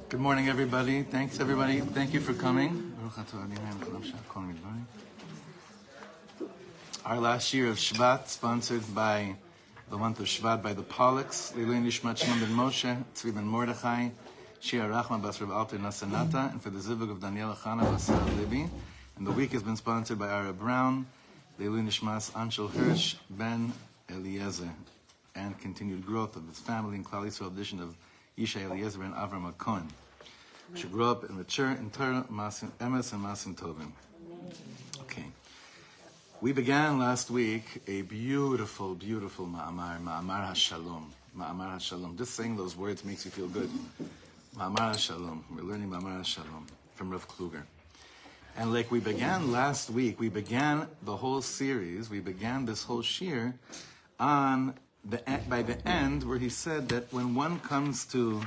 Good morning, everybody. Thanks, everybody. Thank you for coming. Our last year of Shvat, sponsored by the month of Shvat by the Pollocks, Leilui Nishmat Shimon ben Moshe, Tzvi ben Mordechai, Shia Rachman bas Rav Alter Nasanata, and for the Zivug of Daniela Chana bas Libby. And the week has been sponsored by Ara Brown, Leilui Nishmas Anshel Hirsch ben Eliezer, and continued growth of his family in Klal Yisrael edition of Yisha Eliezer and Avram HaKohen. Should grow up and mature in Torah, Masim Emes, and Masim Tovim. Okay. We began last week a beautiful, beautiful Ma'amar Hashalom. Ma'amar Hashalom. Just saying those words makes you feel good. Ma'amar Hashalom. We're learning Ma'amar Hashalom from Rav Kluger. And like we began last week, we began the whole series, we began this whole shir on by the end where he said that when one comes to,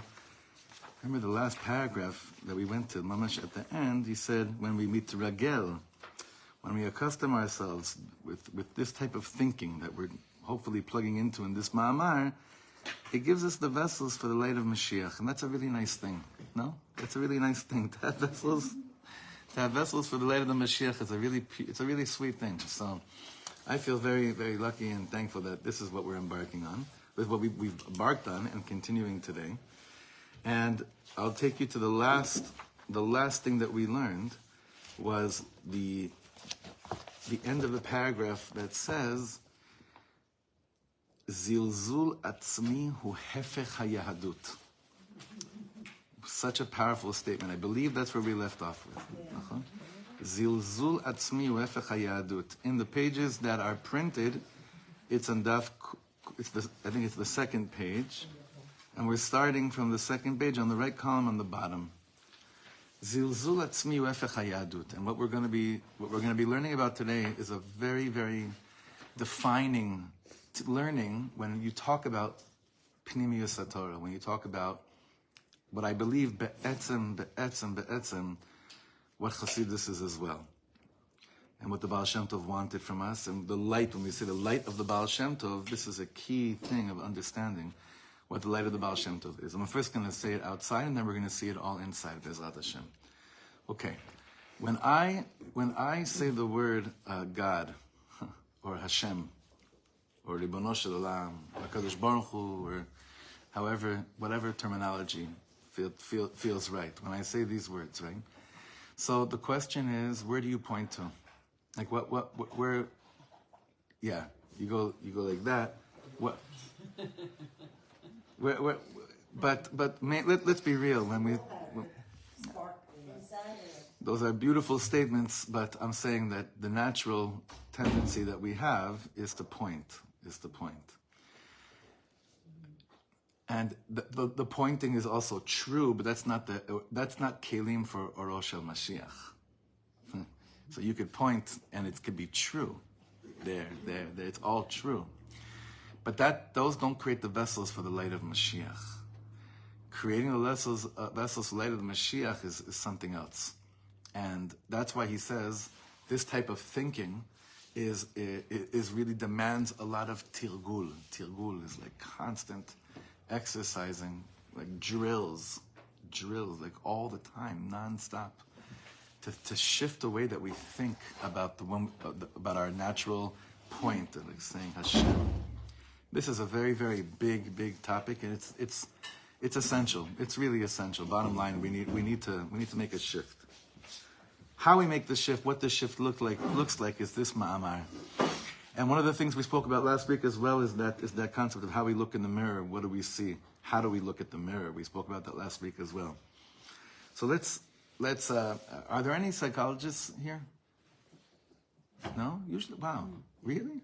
remember the last paragraph that we went to, Mamash at the end, he said, when we meet Ragel, when we accustom ourselves with this type of thinking that we're hopefully plugging into in this Ma'amar, it gives us the vessels for the light of Mashiach. And that's a really nice thing, no? That's a really nice thing. To have vessels for the light of the Mashiach it's a really sweet thing. So I feel very, very lucky and thankful that this is what we're embarking on. This is what we've embarked on and continuing today. And I'll take you to the last thing that we learned was the end of the paragraph that says, Zilzul atzmi hu hefech hayahadut. Such a powerful statement. I believe that's where we left off with. Yeah. Zilzul atzmi hu hefech hayahadut. In the pages that are printed, it's on daf. I think it's the second page. And we're starting from the second page on the right column on the bottom. Zilzul atzmi hu hefech hayahadut. And what we're going to be learning about today is a very, very defining learning when you talk about Pnimiyus haTorah, when you talk about what I believe be'etzem, what Chassidus is as well. And what the Baal Shem Tov wanted from us. And the light, when we say the light of the Baal Shem Tov, this is a key thing of understanding what the light of the Baal Shem Tov is. I'm first going to say it outside, and then we're going to see it all inside, Bezrat Hashem. Okay. When I say the word God, or Hashem, or Ribono Shel Olam, or Kadosh Baruch Hu, or however, whatever terminology feels right, when I say these words, right? So the question is, where do you point to? Like where? Yeah, you go like that. What? Where? But let's be real. Those are beautiful statements, but I'm saying that the natural tendency that we have is to point. And the pointing is also true, but that's not kelim for Oro Shel Mashiach. So you could point and it could be true. There, it's all true. But those don't create the vessels for the light of Mashiach. Creating the vessels for the light of the Mashiach is something else. And that's why he says this type of thinking is really demands a lot of tirgul. Tirgul is like constant exercising, like drills, like all the time, non-stop, to shift the way that we think about about our natural point, like saying Hashem. This is a very, very big topic, and it's essential. It's really essential. Bottom line, we need to make a shift. How we make the shift, what the shift looks like is this ma'amar. And one of the things we spoke about last week as well is that concept of how we look in the mirror. What do we see? How do we look at the mirror? We spoke about that last week as well. So let's. Are there any psychologists here? No? Usually, wow, really?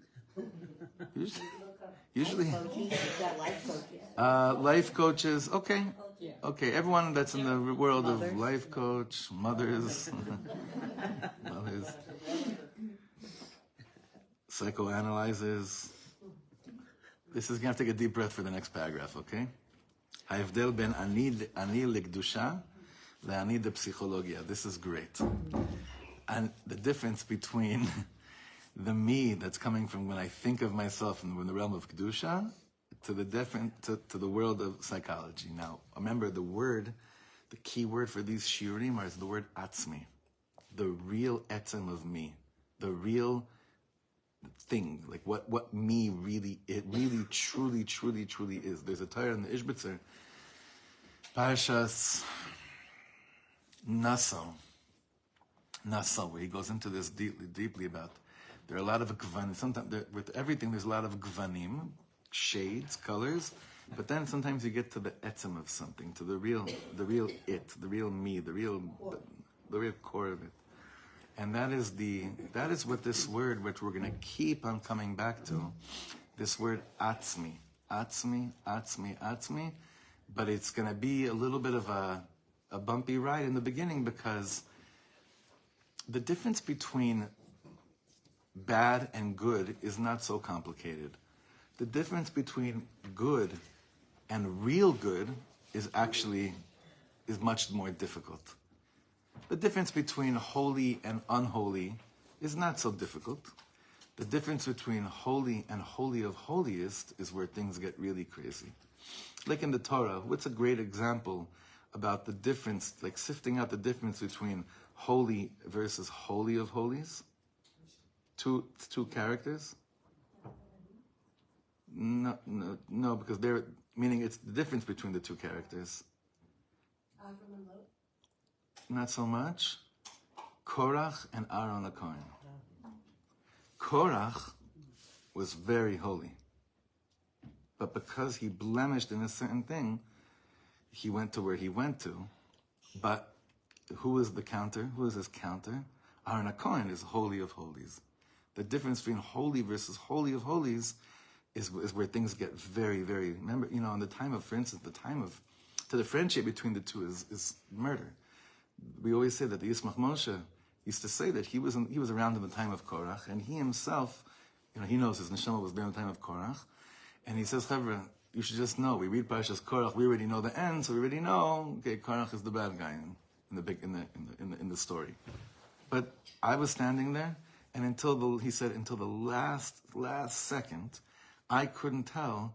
Usually. Life coaches. Okay. Everyone that's in the world of life coach, mothers, psychoanalyzers. This is going to have to take a deep breath for the next paragraph, okay? Ha'evdel ben ani lekdusha le'anilepsychologia. This is great. And the difference between the me that's coming from when I think of myself in the realm of kedusha to the world of psychology. Now, remember the word the key word for these shiurim is the word atzmi, the real etzem of me, the real thing, like what me really, it really, truly, truly, truly is. There's a Torah in the Ishbitzer, Parashas Naso, where he goes into this deeply about. There are a lot of gvanim. Sometimes with everything, there's a lot of gvanim, shades, colors. But then sometimes you get to the etzem of something, to the real it, the real me, the real core of it. And that is what this word, which we're going to keep on coming back to, this word atzmi, but it's going to be a little bit of a bumpy ride in the beginning, because the difference between bad and good is not so complicated. The difference between good and real good is much more difficult. The difference between holy and unholy is not so difficult. The difference between holy and holy of holiest is where things get really crazy. Like in the Torah, what's a great example about the difference, like sifting out the difference between holy versus holy of holies? Two characters? No, because they're meaning it's the difference between the two characters. Not so much. Korach and Aaron the Kohen. Korach was very holy, but because he blemished in a certain thing, he went to where he went to. But who is the counter? Who is his counter? Aaron the Kohen is holy of holies. The difference between holy versus holy of holies is where things get very, very. Remember, in the time of, for instance, to differentiate between the two is murder. We always say that the Yismach Moshe used to say that he was around in the time of Korach, and he himself, he knows his neshama was there in the time of Korach, and he says, Chavra, you should just know. We read Parashas Korach, we already know the end, so we already know. Okay, Korach is the bad guy in the story. But I was standing there, and until the last second, I couldn't tell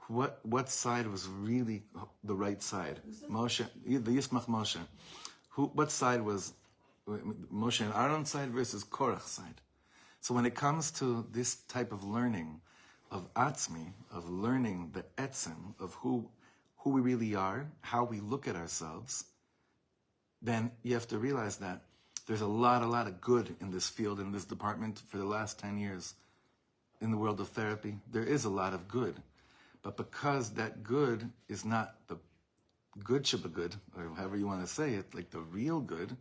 what side was really the right side. Moshe, the Yismach Moshe. What side was Moshe and Aaron's side versus Korach's side? So when it comes to this type of learning of atzmi, of learning the etzem of who we really are, how we look at ourselves, then you have to realize that there's a lot of good in this field, in this department for the last 10 years. In the world of therapy, there is a lot of good. But because that good is not the good shibba good, or however you want to say it, like the real good,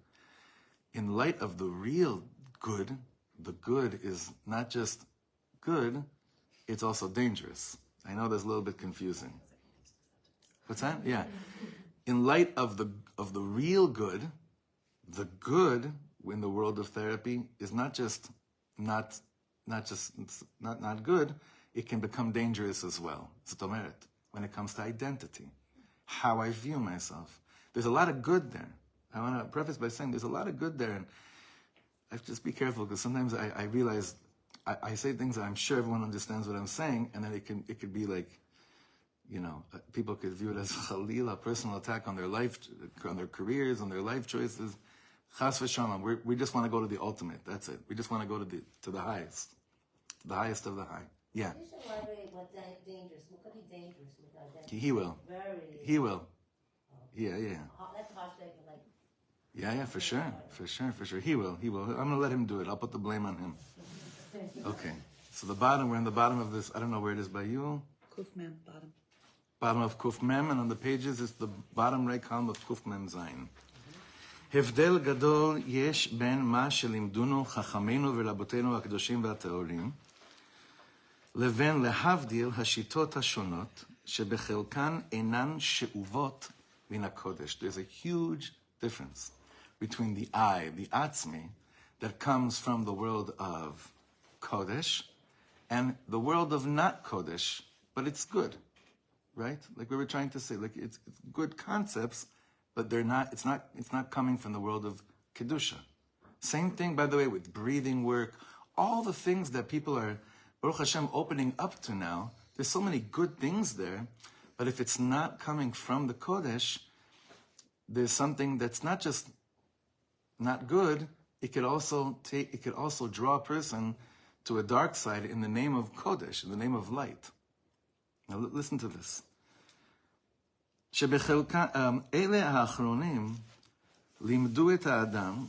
in light of the real good, the good is not just good, it's also dangerous. I know that's a little bit confusing. What's that? Yeah. In light of the real good, the good in the world of therapy is not not good, it can become dangerous as well. Ztomeret, when it comes to identity, how I view myself. There's a lot of good there. I want to preface by saying there's a lot of good there, and I have to just be careful, because sometimes I realize I say things that I'm sure everyone understands what I'm saying, and then it could be like, people could view it as a personal attack on their life, on their careers, on their life choices. Chas v'shalom. We just want to go to the ultimate. That's it. We just want to go to the highest of the high. Yeah. Dangerous. What could be dangerous with identity? He will. He will. Yeah. That's harsh statement, like. Yeah, for sure. He will. I'm going to let him do it. I'll put the blame on him. Okay. So we're in the bottom of this. I don't know where it is by you. Kuf Mem, bottom. Bottom of Kuf Mem, and on the pages it's the bottom right column of Kuf Mem Zayin. הבדל גדול יש בין מה שלימדונו חכמינו ורבותינו הקדושים והטהורים לבין להבדיל השיטות השונות שבחלקן אינן שאובות מן הקודש. There's a huge difference between the I, the atzmi, that comes from the world of Kodesh and the world of not Kodesh, but it's good, right? Like we were trying to say, like it's good concepts, but it's not coming from the world of Kedusha. Same thing, by the way, with breathing work, all the things that people are, Baruch Hashem, opening up to now. There's so many good things there, but if it's not coming from the Kodesh, there's something that's not just not good, it could also draw a person to a dark side in the name of Kodesh, in the name of light. Now listen to this. אלה האחרונים לימדו את האדם,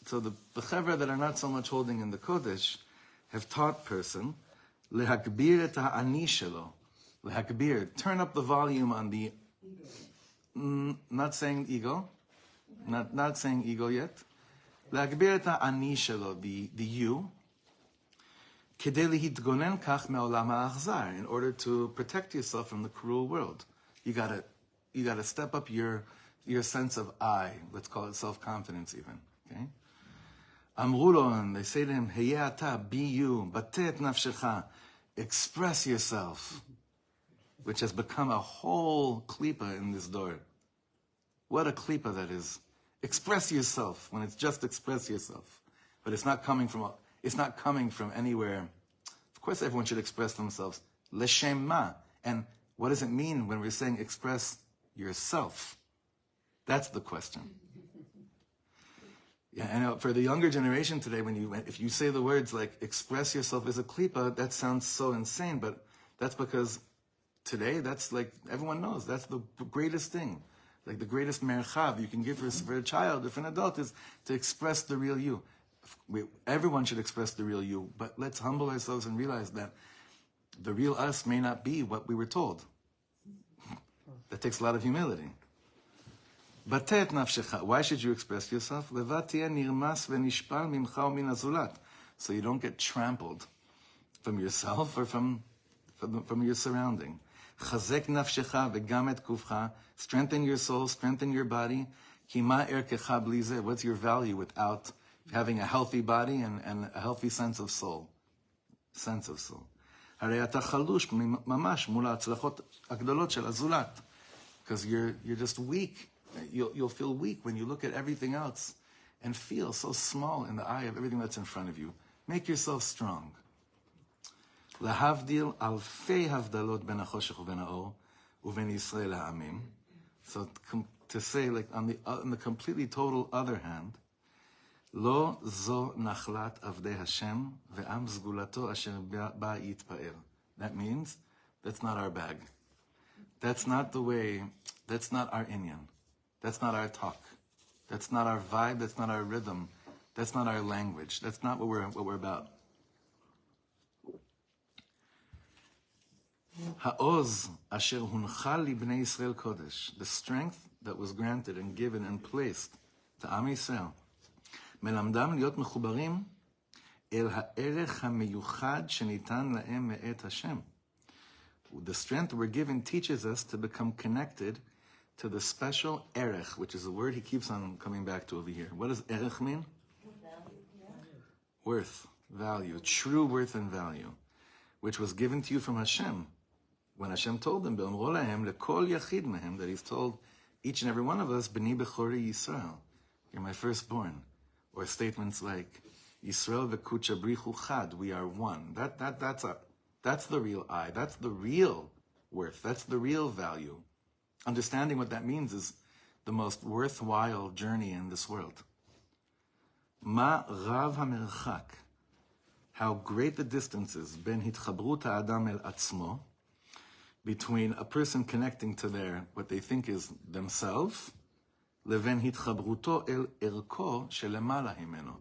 so the חבר'ה that are not so much holding in the Kodesh have taught person להגביר את האני שלו. להגביר, turn up the volume on the, not saying ego, not saying ego yet. להגביר את האני שלו, the you, כדי להתגונן כך מעולם האכזר, in order to protect yourself from the cruel world. You gotta step up your sense of I, let's call it self-confidence even, okay? אמרו לו, and they say to him, היה אתה, be you, בטא את נפשך, express yourself, which has become a whole klipa in this door. What a klipa that is. Express yourself, when it's just express yourself. But it's not coming from anywhere. Of course everyone should express themselves. L'shem ma. And what does it mean when we're saying express yourself? That's the question. Yeah, and for the younger generation today, if you say the words like express yourself as a klipa, that sounds so insane, but that's because today, that's like, everyone knows, that's the greatest thing. Like the greatest merchav you can give for a child, or for an adult, is to express the real you. Everyone should express the real you, but let's humble ourselves and realize that the real us may not be what we were told. That takes a lot of humility. בטא את נפשך. Why should you express yourself? לבד תהיה נרמס ונשפל ממך ומן הזולת. So you don't get trampled from yourself or from your surrounding. חזק נפשך וגם את גופך. Strengthen your soul, strengthen your body. כי מה ערכך בלי זה? What's your value without having a healthy body and a healthy sense of soul? Sense of soul. הרי אתה חלוש ממש מול ההצלחות הגדולות של הזולת. Because you're just weak. You'll feel weak when you look at everything else and feel so small in the eye of everything that's in front of you. Make yourself strong. להבדיל אלפי הבדלות בין החושך ובין האור ובין ישראל העמים. So to say, like on the completely total other hand, לא זו נחלת עבדי השם ועם סגולתו אשר בא יתפאר. That means that's not our bag. That's not the way, that's not our inyan. That's not our talk. That's not our vibe. That's not our rhythm. That's not our language. That's not what we're about. Ha'oz asher huncha libnei Yisrael kodesh. The strength that was granted and given and placed to Am Yisrael. מלמדם להיות מחוברים אל הערך המיוחד שניתן להם מאת השם. The strength we're given teaches us to become connected to the special erech, which is a word he keeps on coming back to over here. What does erech mean? Worth, value, true worth and value, which was given to you from Hashem. When Hashem told them, that he's told each and every one of us, B'ni Bechori Yisrael, you're my firstborn. Or statements like, Yisrael v'kucha brichu chad, we are one. That's the real I. That's the real worth. That's the real value. Understanding what that means is the most worthwhile journey in this world. Ma rav hamerchak, how great the distance is, ben hitchabrut ha'adam el atzmo, between a person connecting to what they think is themselves, leven hitchabruto el erko shelemala himeno,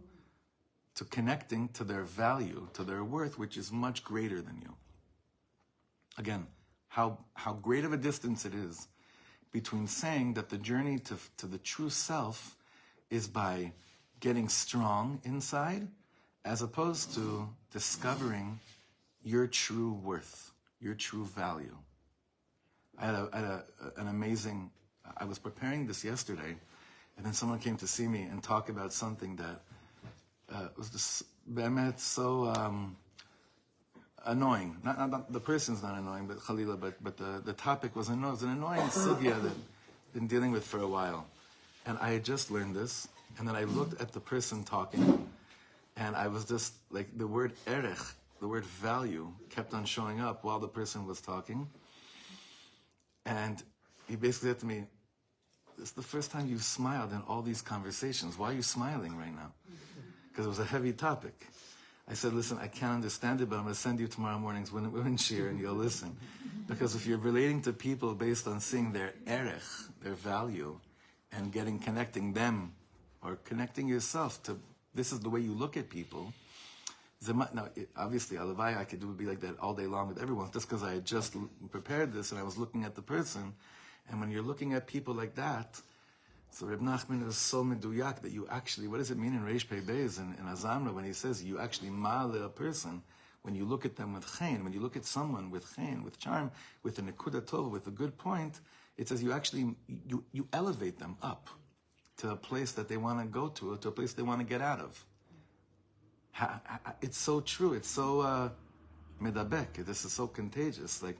to connecting to their value, to their worth, which is much greater than you. Again, how great of a distance it is between saying that the journey to the true self is by getting strong inside, as opposed to discovering your true worth, your true value. I had an amazing, I was preparing this yesterday, and then someone came to see me and talk about something that was just so annoying. Not the person's not annoying, but Khalila, but the topic was annoying. It was an annoying sugya that I've been dealing with for a while. And I had just learned this, and then I looked at the person talking, and I was just like, the word erech, the word value, kept on showing up while the person was talking. And he basically said to me, this is the first time you've smiled in all these conversations. Why are you smiling right now? Because it was a heavy topic. I said, listen, I can't understand it, but I'm going to send you tomorrow morning's women shir and you'll listen. Because if you're relating to people based on seeing their erech, their value, and connecting them, or connecting yourself to, this is the way you look at people. Now, obviously, alavai, I could be like that all day long with everyone, just because I had just prepared this and I was looking at the person. And when you're looking at people like that, so Reb Nachman is so meduyak that you actually, what does it mean in Reish Pei Beis, in Azamra, when he says you actually ma'ale a person, when you look at them with chen, when you look at someone with chen, with charm, with a nekuda tova, with a good point, it says you actually, you elevate them up to a place that they want to go to a place they want to get out of. It's so true, it's so medabek, this is so contagious. Like,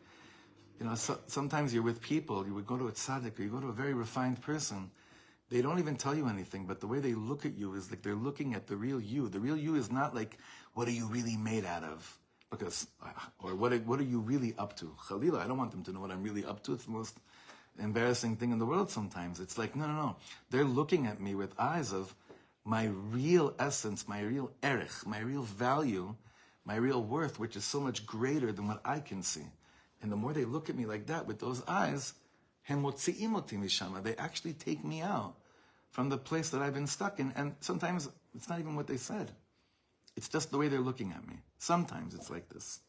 you know, sometimes you're with people, you would go to a tzaddik, or you go to a very refined person, they don't even tell you anything, but the way they look at you is like they're looking at the real you. The real you is not like, what are you really made out of? Because, or what are you really up to? Khalila, I don't want them to know what I'm really up to. It's the most embarrassing thing in the world sometimes. It's like, no. They're looking at me with eyes of my real essence, my real erech, my real value, my real worth, which is so much greater than what I can see. And the more they look at me like that with those eyes, they actually take me out from the place that I've been stuck in. And sometimes it's not even what they said. It's just the way they're looking at me. Sometimes it's like this.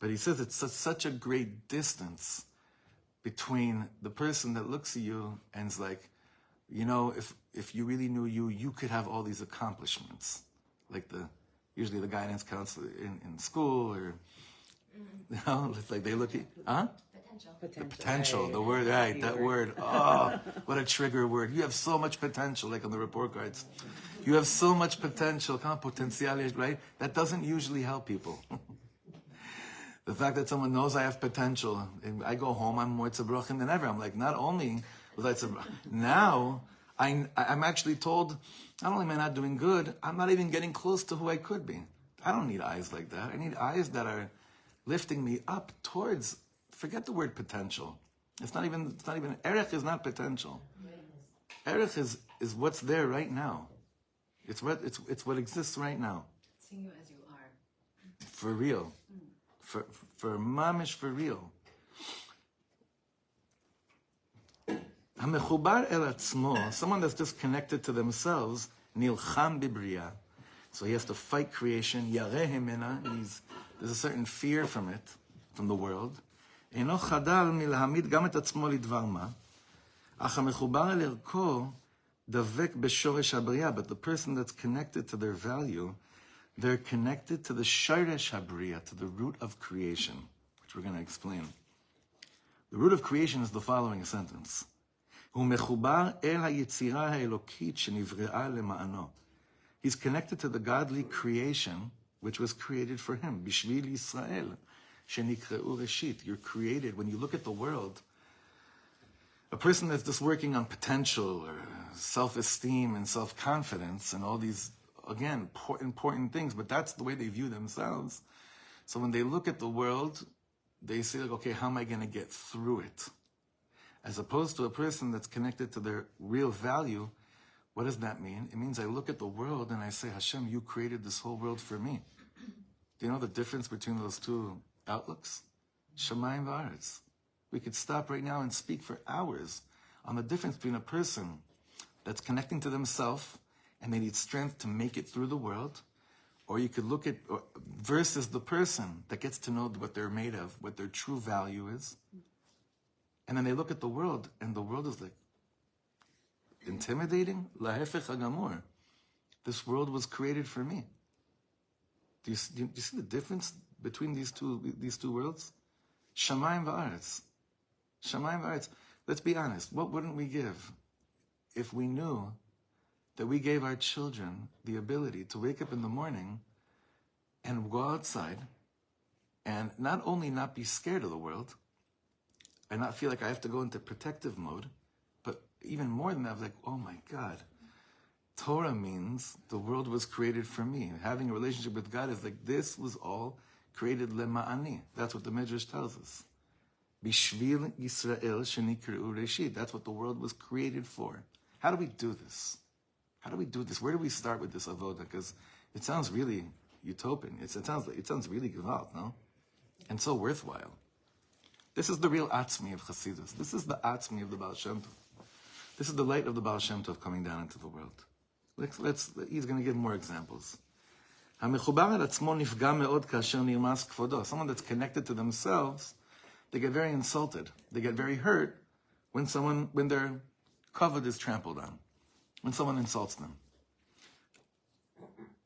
But he says it's such a great distance between the person that looks at you and is like, you know, if you really knew you could have all these accomplishments. Like usually the guidance counselor in school, or, you know, it's like they look at, Potential, the word, right, that word. Oh, what a trigger word. You have so much potential, like on the report cards. You have so much potential, right? That doesn't usually help people. The fact that someone knows I have potential, and I go home, I'm more tzabrochim than ever. I'm like, not only was I tzabrochim, now I'm actually told, not only am I not doing good, I'm not even getting close to who I could be. I don't need eyes like that. I need eyes that are lifting me up towards, forget the word potential. It's not even, erech is not potential. Erech is what's there right now. It's what exists right now. Seeing you as you are. For real. For mamish, for real. Hamechubar el atzmo, someone that's just connected to themselves, nilcham bibriya. So he has to fight creation. Yareh himena, there's a certain fear from it, from the world. Eno chadal milhamid gam et atzmo lidvar ma. Ach hamechubar el erko davek beshoresh habriya. But the person that's connected to their value, they're connected to the shoresh habriya, to the root of creation, which we're going to explain. The root of creation is the following sentence. Hu mechubar el hayitzira haelokit shenivre'a lema'ano. He's connected to the godly creation which was created for him. Bishvil Yisrael, shenikre'u reshit. You're created, when you look at the world, a person that's just working on potential or self-esteem and self-confidence and all these, again, important things, but that's the way they view themselves. So when they look at the world, they say, like, okay, how am I going to get through it? As opposed to a person that's connected to their real value. What does that mean? It means I look at the world and I say, Hashem, you created this whole world for me. Do you know the difference between those two outlooks? Shamayim v'aretz. We could stop right now and speak for hours on the difference between a person that's connecting to themselves and they need strength to make it through the world, or you could look at, versus the person that gets to know what they're made of, what their true value is. And then they look at the world and the world is like, intimidating? Lahefech hagamor. This world was created for me. Do you see the difference between these two worlds? Shamayim v'aretz. Shamayim v'aretz. Let's be honest. What wouldn't we give if we knew that we gave our children the ability to wake up in the morning and go outside and not only not be scared of the world and not feel like I have to go into protective mode, but even more than that, like, oh my God, Torah means the world was created for me. Having a relationship with God is like, this was all created lema'ani. That's what the Midrash tells us. Bishvil Yisrael shenikru reshit. That's what the world was created for. How do we do this? How do we do this? Where do we start with this avoda? Because it sounds really utopian. It sounds really gewalt, no? And so worthwhile. This is the real atzmi of Chassidus. This is the atzmi of the Baal Shem Tov. This is the light of the Baal Shem Tov coming down into the world. He's going to give more examples. Someone that's connected to themselves, they get very insulted. They get very hurt when their kavod is trampled on, when someone insults them.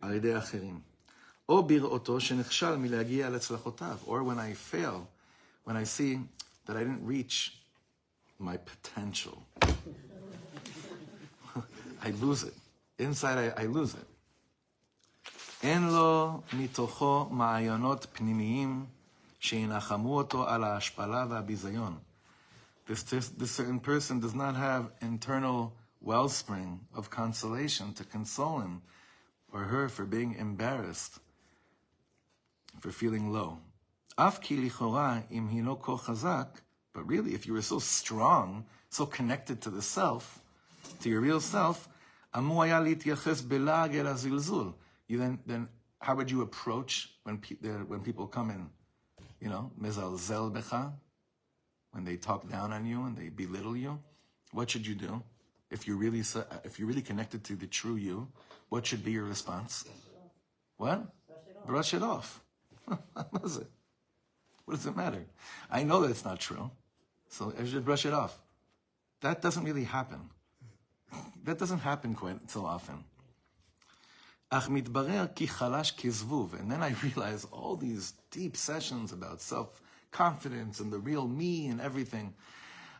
Or when I fail, when I see that I didn't reach my potential. I lose it. Inside, I lose it. אין לו מתוכו מעיינות פנימיים שינחמו אותו על ההשפלה והביזיון. This certain person does not have internal wellspring of consolation to console him or her for being embarrassed, for feeling low. אף כי לכאורה אם היא לא כה חזק, but really if you were so strong, so connected to the self, to your real self, אמור היה להתייחס בלעג אל הזלזול. You then how would you approach when people come in, mezalzel becha, when they talk down on you and they belittle you? What should you do? If you're really connected to the true you, what should be your response? What? Brush it off. What is it? What does it matter? I know that it's not true, so I should brush it off. That doesn't really happen. That doesn't happen quite so often. And then I realize all these deep sessions about self-confidence and the real me and everything,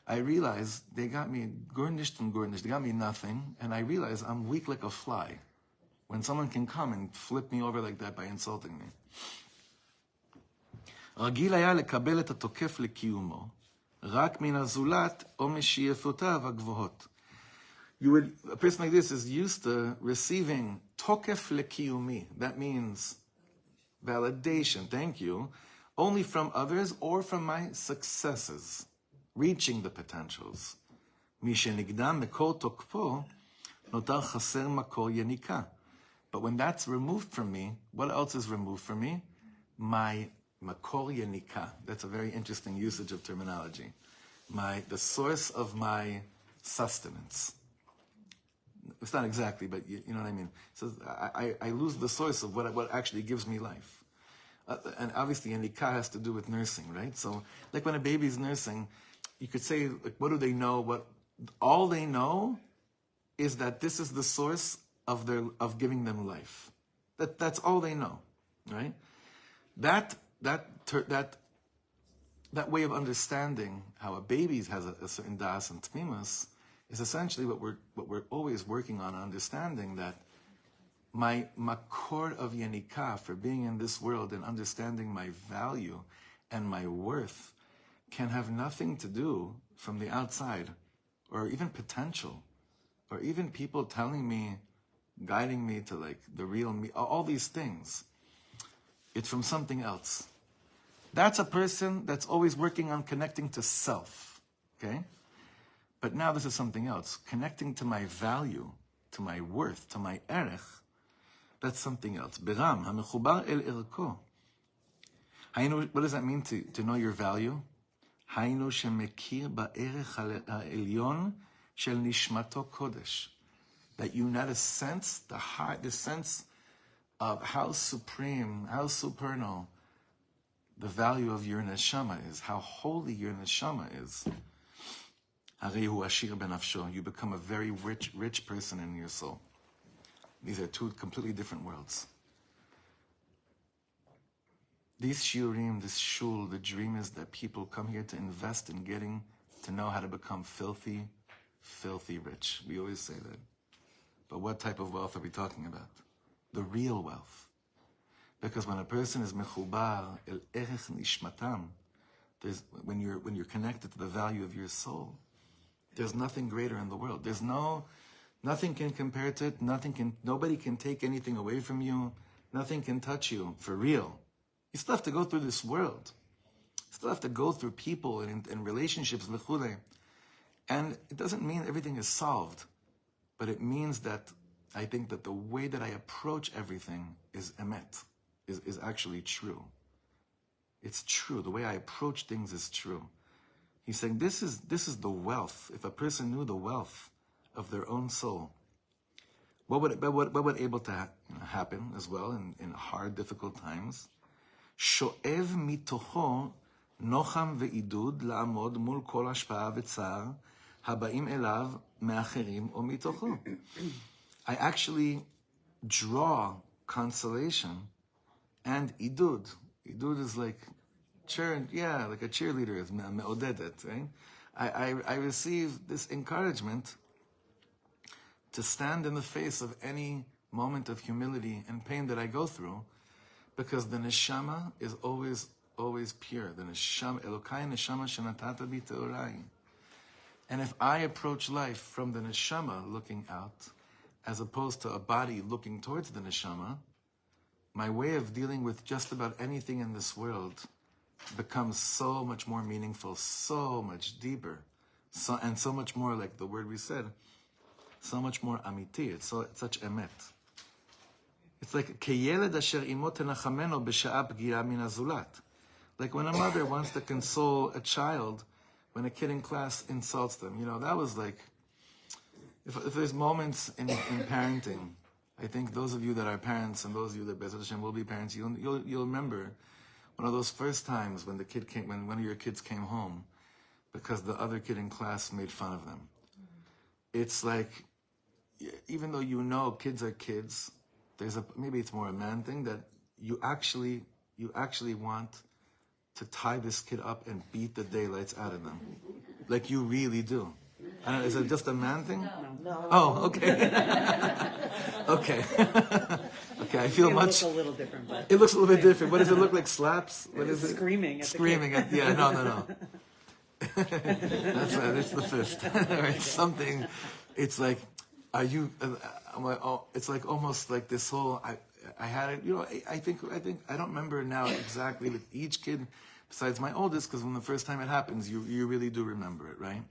I realize they got me gurnished and gurnished. They got me nothing. And I realize I'm weak like a fly when someone can come and flip me over like that by insulting me. רגיל היה לקבל את התוקף לקיומו, רק מן הזולת או משאיפותיו הגבוהות. A person like this is used to receiving tokef lekiyumi. That means validation, thank you, only from others or from my successes, reaching the potentials. משנגדם מקור תוקפו, נותר חסר מקור יניקה. But when that's removed from me, what else is removed from me? My makor yenika. That's a very interesting usage of terminology. The source of my sustenance. It's not exactly, but you know what I mean. So I lose the source of what actually gives me life. And obviously, yenika has to do with nursing, right? So, like when a baby's nursing, you could say, like, what do they know? All they know is that this is the source of giving them life. That's all they know, right? That way of understanding how a baby has a certain das and Pnimiyus is essentially what we're always working on, understanding that my makor of yenika for being in this world and understanding my value and my worth can have nothing to do from the outside, or even potential, or even people telling me, guiding me to like the real me, all these things. It's from something else. That's a person that's always working on connecting to self, okay? But now this is something else. Connecting to my value, to my worth, to my erech, that's something else. Biram, hamechubar el erko. What does that mean to know your value? Hainu shemekir ba'erech ha'elyon shel nishmato kodesh. That you not sense the sense of how supreme, how supernal the value of your neshama is, how holy your neshama is. You become a very rich person in your soul. These are two completely different worlds. These shiurim, this shul, the dream is that people come here to invest in getting to know how to become filthy rich. We always say that. But what type of wealth are we talking about? The real wealth. Because when a person is mechubar el erech nishmatam, when you're connected to the value of your soul, there's nothing greater in the world. Nothing can compare to it. Nobody can take anything away from you. Nothing can touch you for real. You still have to go through this world. Still have to go through people and relationships, and it doesn't mean everything is solved, but it means that I think that the way that I approach everything is emet, is actually true. It's true. The way I approach things is true. He's saying this is the wealth. If a person knew the wealth of their own soul, what would able to happen as well in hard, difficult times? שואב מתוכו נוחם ועידוד לעמוד מול כל השפעה וצער הבאים אליו מאחרים או מתוכו. I actually draw consolation and idud. Idud is like like a cheerleader is me'odedet, right? I receive this encouragement to stand in the face of any moment of humility and pain that I go through, because the neshama is always pure. The neshama, Elokai neshama shenatata bi teorai. And if I approach life from the neshama looking out, as opposed to a body looking towards the neshama, my way of dealing with just about anything in this world becomes so much more meaningful, so much deeper, and so much more, like the word we said, so much more amiti. It's such emet. It's like keyeled asher imo tenachameno b'sha'a pgira min hazulat. Like when a mother wants to console a child when a kid in class insults them. That was like, if there's moments in parenting, I think those of you that are parents and those of you that Be'ezrat Hashem will be parents, you'll remember one of those first times when when one of your kids came home because the other kid in class made fun of them. It's like, even though kids are kids, maybe it's more a man thing, that you actually want to tie this kid up and beat the daylights out of them. Like you really do. I don't know, is it just a man thing? No. Oh, okay. Okay. Okay, I feel much... It looks a little different, but... It looks a little bit different. What does it look like? Slaps? What is it? Screaming at the Screaming kid. yeah, no. That's right, it's the fist. Right, something, it's like, I'm like, it's like almost like this whole, I had it, I think, I don't remember now exactly with each kid, besides my oldest, because when the first time it happens, you really do remember it, right?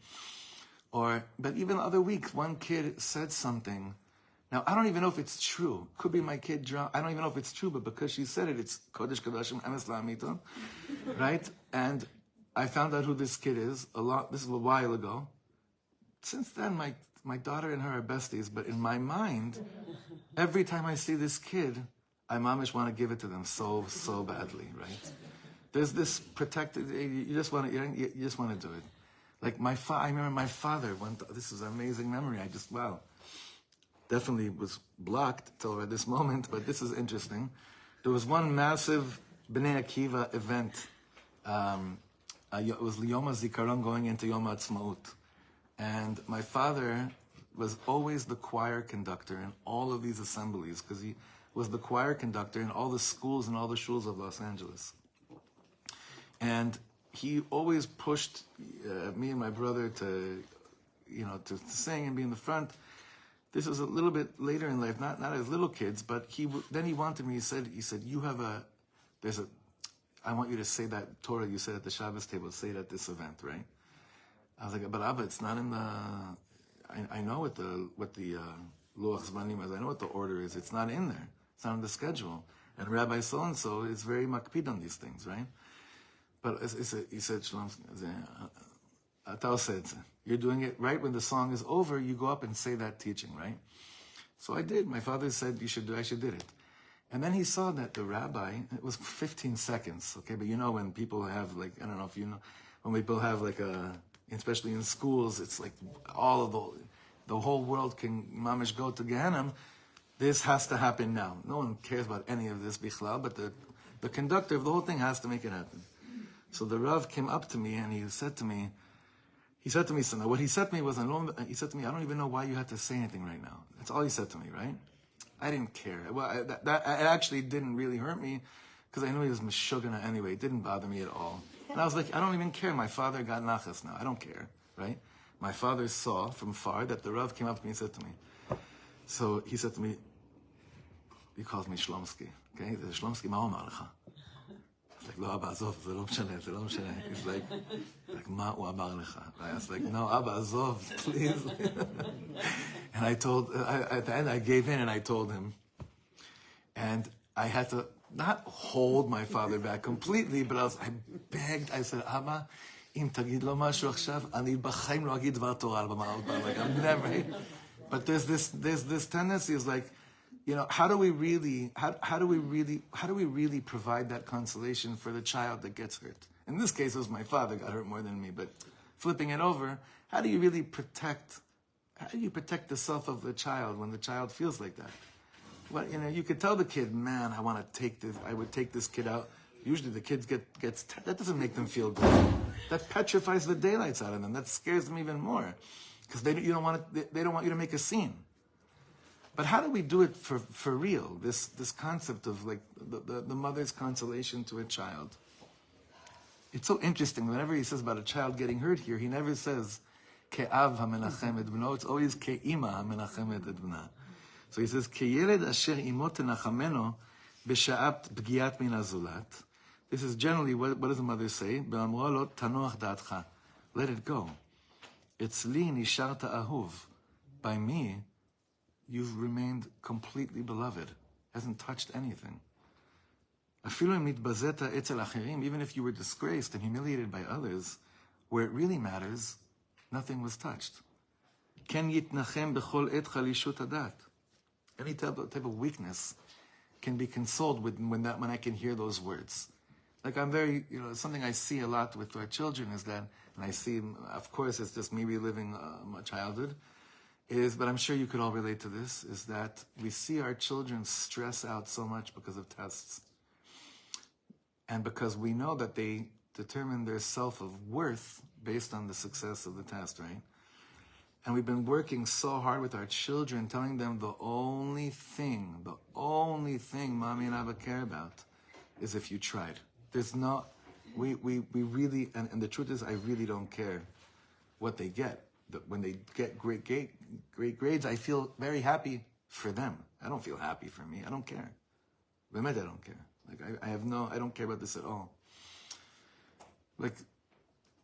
But even the other week, one kid said something. Now, I don't even know if it's true. Could be my kid drunk. I don't even know if it's true, but because she said it, it's Kodesh Kodashim Emes La'amito, right? And I found out who this kid is this is a while ago. Since then, my daughter and her are besties, but in my mind, every time I see this kid, I mamish want to give it to them so badly, right? There's this protected, you just want to do it. Like I remember my father, this is an amazing memory, definitely was blocked till this moment, but this is interesting. There was one massive Bnei Akiva event. It was Yom HaZikaron going into Yom HaAtzmaut. And my father was always the choir conductor in all of these assemblies, because he was the choir conductor in all the schools and all the shuls of Los Angeles. And he always pushed me and my brother to sing and be in the front. This was a little bit later in life, not as little kids, but then he wanted me. He said, I want you to say that Torah you said at the Shabbos table. Say it at this event, right? I was like, but Abba, it's not in the. I know what the Luach Zmanim is. I know what the order is. It's not in there. It's not on the schedule. And Rabbi so and so is very makpid on these things, right? But he said, Shalom, you're doing it right when the song is over. You go up and say that teaching, right? So I did. My father said I should do it. And then he saw that the rabbi, it was 15 seconds, okay? But when people have I don't know if you know, when people have especially in schools, it's like all of the whole world can mamish go to Gehenna. This has to happen now. No one cares about any of this bichlal, but the conductor of the whole thing has to make it happen. So the Rav came up to me and he said to me, son, what he said to me was, he said to me, I don't even know why you had to say anything right now. That's all he said to me, right? I didn't care. Well, it actually didn't really hurt me, because I knew he was meshugana anyway. It didn't bother me at all. And I was like, I don't even care. My father got nachas now. I don't care, right? My father saw from far that the Rav came up to me and said to me, so he said to me, he calls me Shlomsky, okay? He said, Shlomsky, ma omar lecha. like, לא, אבא, עזוב, זה לא משנה. He's like, מה הוא אמר לך? I was like, no, אבא, עזוב, please. And at the end, I gave in and I told him. And I had to not hold my father back completely, but I begged, I said, אבא, אם תגיד לו משהו עכשיו, אני בחיים לא אגיד דבר תורה על במה. Like, I'm never... But there's this tendency is like, how do we really provide that consolation for the child that gets hurt? In this case, it was my father got hurt more than me, but flipping it over, how do you protect the self of the child when the child feels like that? Well, you could tell the kid, man, I would take this kid out. Usually the kids that doesn't make them feel good. That petrifies the daylights out of them. That scares them even more. Because they don't want you to make a scene. But how do we do it for real? This concept of like the mother's consolation to a child. It's so interesting. Whenever he says about a child getting hurt here, he never says ke'av hamenachem et bno. It's always ke'ima hamenachemet et bna. So he says ke'yeled asher imo tenachameno b'sha'at pgiat min hazulat. This is generally what does the mother say? Be'amro lo tanoach da'atcha. Let it go. It's li nisharta ahuv. By me, you've remained completely beloved. Hasn't touched anything. Even if you were disgraced and humiliated by others, where it really matters, nothing was touched. Any type of weakness can be consoled when I can hear those words. Like I'm very, something I see a lot with our children is that, and I see, of course, it's just me reliving my childhood, but I'm sure you could all relate to this, is that we see our children stress out so much because of tests. And because we know that they determine their self-worth based on the success of the test, right? And we've been working so hard with our children, telling them the only thing Mommy and Abba care about is if you tried. There's not, we really, and the truth is I really don't care what they get. When they get great grades, I feel very happy for them. I don't feel happy for me. I don't care. I don't care. Like I don't care about this at all. Like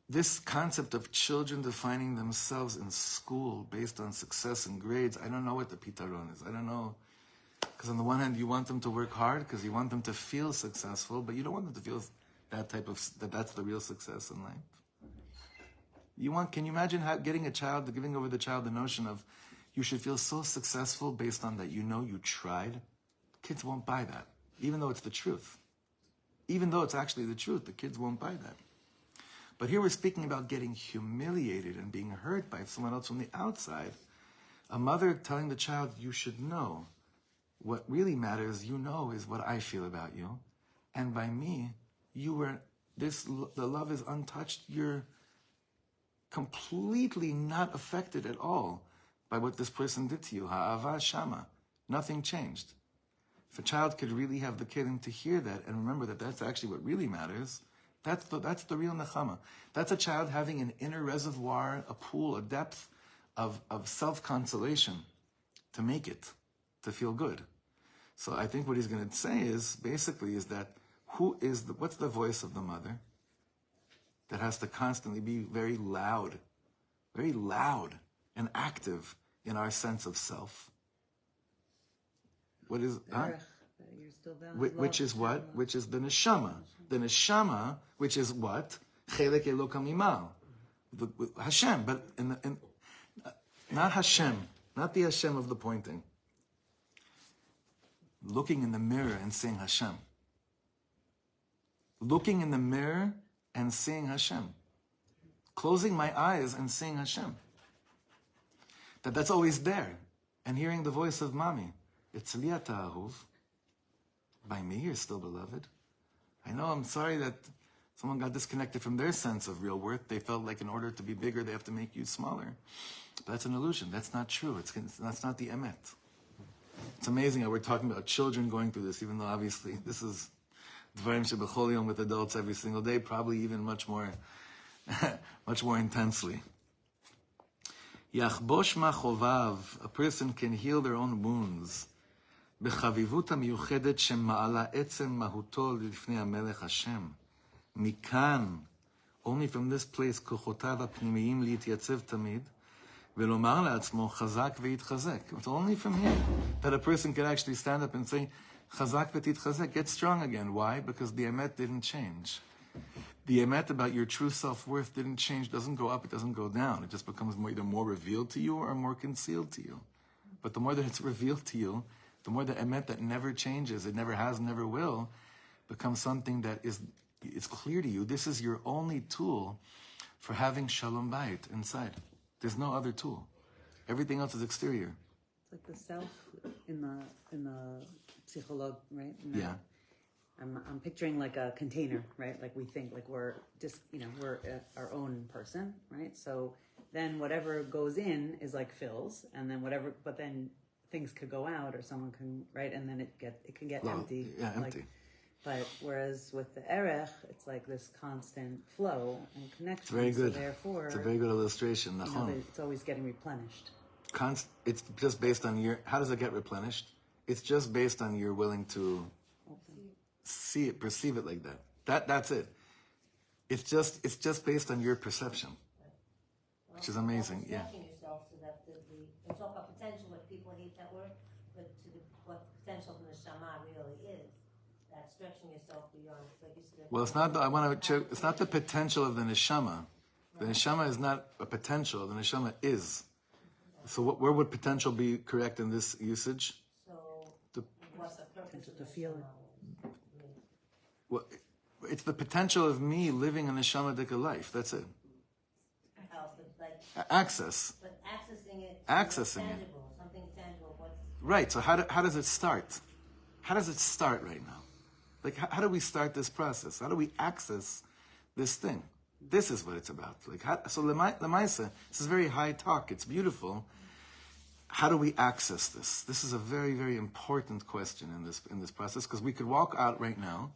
this concept of children defining themselves in school based on success and grades, I don't know what the pitaron is. I don't know. Because on the one hand, you want them to work hard because you want them to feel successful, but you don't want them to feel that's the real success in life. Can you imagine giving over the child the notion of you should feel so successful based on that you tried? Kids won't buy that, even though it's the truth. Even though it's actually the truth, the kids won't buy that. But here we're speaking about getting humiliated and being hurt by someone else from the outside. A mother telling the child, you should know. What really matters, is what I feel about you. And by me, the love is untouched. You're completely not affected at all by what this person did to you. Ha'ava shama. Nothing changed. If a child could really have the kid to hear that and remember that that's actually what really matters, that's the real nechama. That's a child having an inner reservoir, a pool, a depth of self-consolation to make it, to feel good. So I think what he's going to say is that what's the voice of the mother that has to constantly be very loud and active in our sense of self? What is which is what? Which is the neshama. The neshama, which is what? Chelek Elokam Imal. Hashem, but not Hashem, not the Hashem of the pointing. Looking in the mirror and saying Hashem. Looking in the mirror and saying Hashem. Closing my eyes and saying Hashem. That's always there. And hearing the voice of Mommy. It's Liata Ahuv. By me, you're still beloved. I know, I'm sorry that someone got disconnected from their sense of real worth. They felt like in order to be bigger, they have to make you smaller. But that's an illusion. That's not true. That's not the emet. It's amazing how we're talking about children going through this, even though obviously this is Dvarim Shebechol Yom with adults every single day, probably even much more intensely. Yachbosh machovav, a person can heal their own wounds. בחביבות המיוחדת שמעלה עצם מהותו לפני המלך השם. מכאן, only from this place, כוחותיו הפנימיים להתייצב תמיד, ולומר לעצמו, חזק ויתחזק. It's only from here that a person can actually stand up and say, חזק ותתחזק, get strong again. Why? Because the emet didn't change. The emet about your true self-worth didn't change, doesn't go up, it doesn't go down. It just becomes either more revealed to you or more concealed to you. But the more that it's revealed to you, the more the emet that never changes, it never has, never will, becomes something that is clear to you. This is your only tool for having Shalom Bias inside. There's no other tool. Everything else is exterior. It's like the self in the psychologue, right? Yeah. I'm picturing like a container, right? Like we think like we're just, we're our own person, right? So then whatever goes in is like fills, and then but then things could go out, or someone can, right? And then it can get empty. Yeah, empty. But whereas with the erech, it's like this constant flow and connection. It's very good. So therefore, it's a very good illustration. It's always getting replenished. It's just based on how does it get replenished? It's just based on you're willing to see it, perceive it like that. That's it. It's just based on your perception, which is amazing. Yeah. Yourself so that we talk about potential, what people hate that word, but what the potential from the Shama really is. That stretching yourself beyond, like you said. Well, it's not. I want to check. It's not the potential of the neshama. The neshama is not a potential. The neshama is. So, where would potential be correct in this usage? So, what's the purpose of to feel it? Well, it's the potential of me living a neshamadika life. That's it. Access. But accessing it. Accessing it. Something tangible. Right. So how does it start? How does it start right now? Like how do we start this process? How do we access this thing? This is what it's about. So lemaisa, this is very high talk. It's beautiful. How do we access this? This is a very, very important question in this process, because we could walk out right now,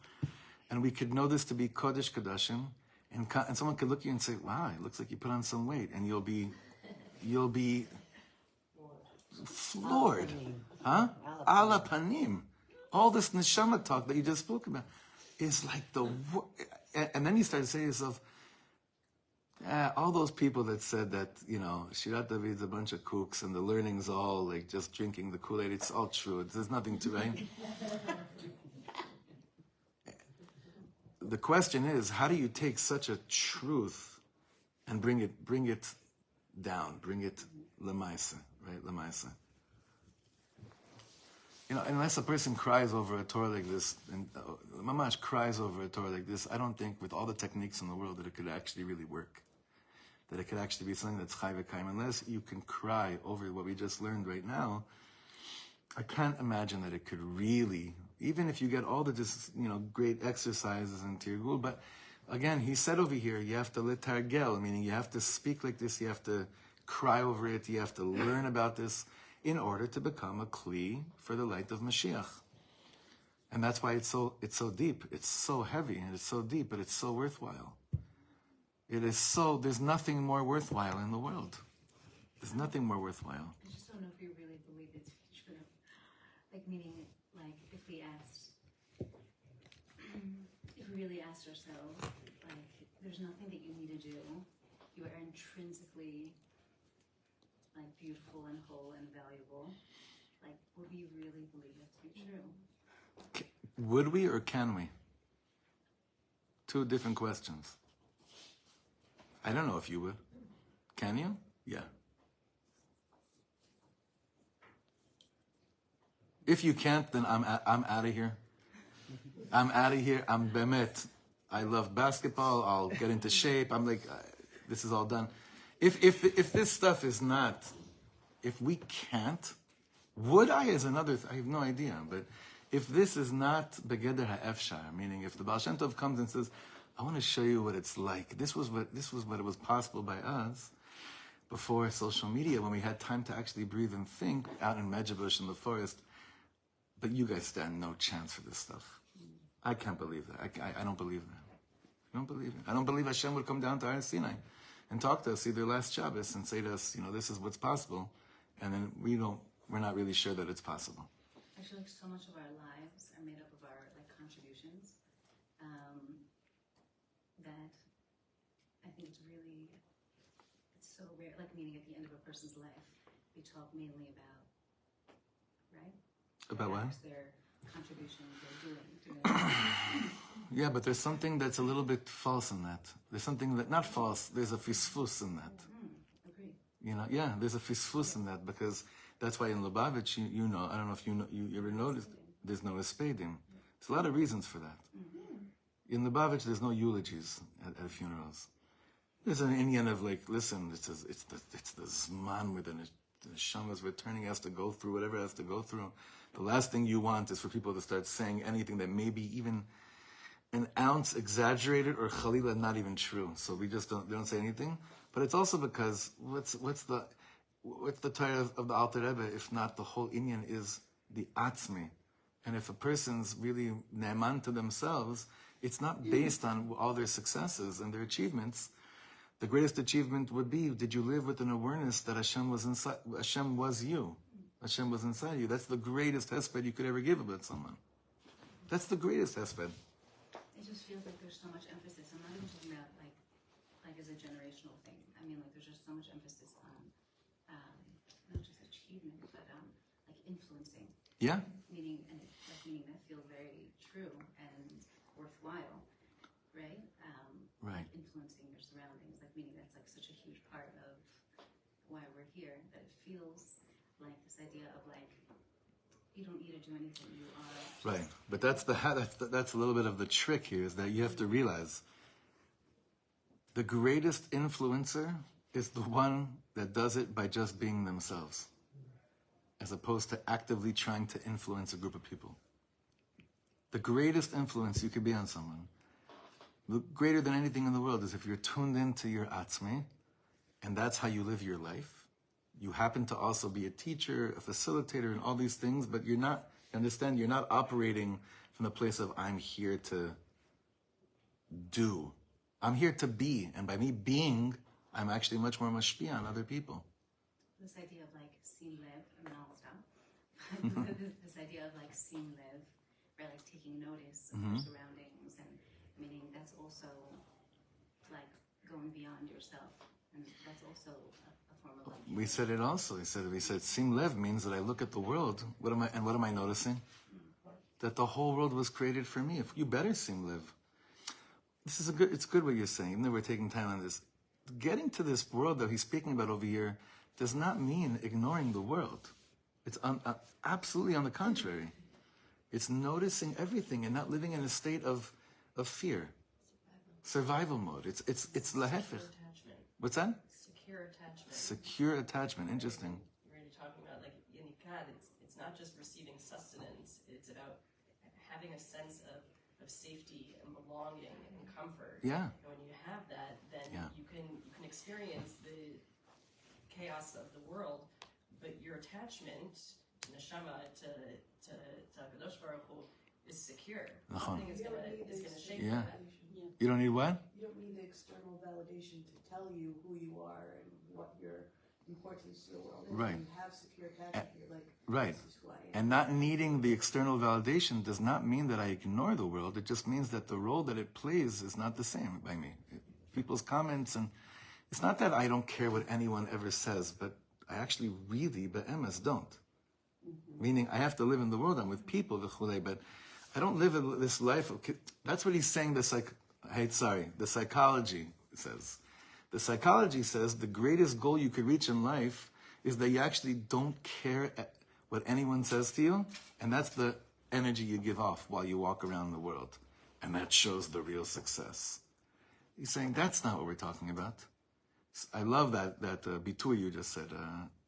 and we could know this to be Kodesh Kodashim, and someone could look at you and say, "Wow, it looks like you put on some weight," and you'll be floored, huh? Ala panim. All this neshama talk that you just spoke about is like and then you start to say to yourself, all those people that said that, Shirat David's a bunch of kooks and the learning's all like just drinking the Kool-Aid, it's all true. There's nothing to, right? The question is, how do you take such a truth and bring it down, bring it lemaisa, right? Lemaisa. Unless a person cries over a Torah like this, and Mamash cries over a Torah like this, I don't think with all the techniques in the world that it could actually really work. That it could actually be something that's chai v'kaim. Unless you can cry over what we just learned right now, I can't imagine that it could really, even if you get all the great exercises and tirgul, but again, he said over here, you have to litargel, meaning you have to speak like this, you have to cry over it, you have to learn about this, in order to become a kli for the light of Mashiach. And that's why it's so deep, it's so heavy, and it's so deep, but it's so worthwhile. There's nothing more worthwhile in the world. There's nothing more worthwhile. I just don't know if you really believe it's true. Meaning, if we really asked ourselves, there's nothing that you need to do. You are intrinsically beautiful and whole and valuable. Would we really believe it to be true? Would we or can we? Two different questions. I don't know if you would. Can you? Yeah. If you can't, then I'm out of here. I'm out of here. I'm bemet. I love basketball. I'll get into shape. I'm like, this is all done. If this stuff is not, if we can't, would I is another, I have no idea, but if this is not begeder ha'efshar, meaning if the Baal Shem Tov comes and says, I want to show you what it's like. This was what it was possible by us before social media, when we had time to actually breathe and think out in Medjugorje in the forest. But you guys stand no chance for this stuff. I can't believe that. I don't believe that. I don't believe it. I don't believe Hashem would come down to Har Sinai and talk to us either last Shabbos and say to us, this is what's possible, and then we're not really sure that it's possible. I feel like so much of our lives are made up of our like contributions, that I think it's so rare, like meaning at the end of a person's life, we talk mainly about, right? About what? Their contributions they're doing. Yeah, but there's something that's a little bit false in that. There's something that, not false, there's a fisfus in that. Agree. You know, yeah, there's a fisfus in that, because that's why in Lubavitch, you know, I don't know if you ever noticed, there's no espedim. There's a lot of reasons for that. In Lubavitch, there's no eulogies at funerals. There's an Indian of like, listen, it's the Zman where the Hashem is returning, has to go through whatever it has to go through. The last thing you want is for people to start saying anything that may be even an ounce exaggerated or chalila not even true. So we just don't say anything. But it's also because what's the Torah of the Alter Rebbe if not the whole Inyan is the atzmi, and if a person's really ne'eman to themselves, it's not based on all their successes and their achievements. The greatest achievement would be, did you live with an awareness that Hashem was inside? Hashem was you. Hashem was inside you. That's the greatest hesped you could ever give about someone. That's the greatest hesped. It just feels like there's so much emphasis. I'm not even talking about like as a generational thing. I mean, like there's just so much emphasis on not just achievement, but like influencing. Yeah. Meaning that feel very true and worthwhile, right? Right. Like influencing your surroundings, like meaning that's like such a huge part of why we're here. That it feels like this idea of like you don't need to do anything. You are Right, but that's a little bit of the trick here, is that you have to realize the greatest influencer is the one that does it by just being themselves, as opposed to actively trying to influence a group of people. The greatest influence you could be on someone, greater than anything in the world, is if you're tuned into your atzmi, and that's how you live your life. You happen to also be a teacher, a facilitator, and all these things, but you're not, understand, you're not operating from the place of I'm here to do. I'm here to be, and by me being, I'm actually much more mashpia on other people. This idea of like sim lev, and then I'll stop. This idea of like sim lev, right, like taking notice of your surroundings, and meaning that's also like going beyond yourself, and that's also a form of like. We said it also. We said sim lev means that I look at the world. What am I noticing? That the whole world was created for me. If you better sim lev. It's good what you're saying. Even though we're taking time on this, getting to this world that he's speaking about over here does not mean ignoring the world. It's absolutely on the contrary. It's noticing everything and not living in a state of fear. Survival mode. It's lahefich. What's that? Secure attachment. Secure attachment. Interesting. You're already talking about like Yanikad, it's not just receiving sustenance, it's about having a sense of safety and belonging and comfort. Yeah. And when you have that, then you can experience the chaos of the world, but your attachment, neshama, to Kadosh Baruch Hu is secure. Nothing is gonna shake that. You don't need what? You don't need the external validation to tell you who you are and what your importance to the world is. Right. You have secure attachment. You're like, right. This is who I am. And not needing the external validation does not mean that I ignore the world. It just means that the role that it plays is not the same by me. People's comments, and it's not that I don't care what anyone ever says, but I actually really, be'emes, don't. Meaning I have to live in the world. I'm with people, but I don't live this life. That's what he's saying. The psychology says. The psychology says the greatest goal you could reach in life is that you actually don't care what anyone says to you, and that's the energy you give off while you walk around the world, and that shows the real success. He's saying that's not what we're talking about. I love that bitur you just said.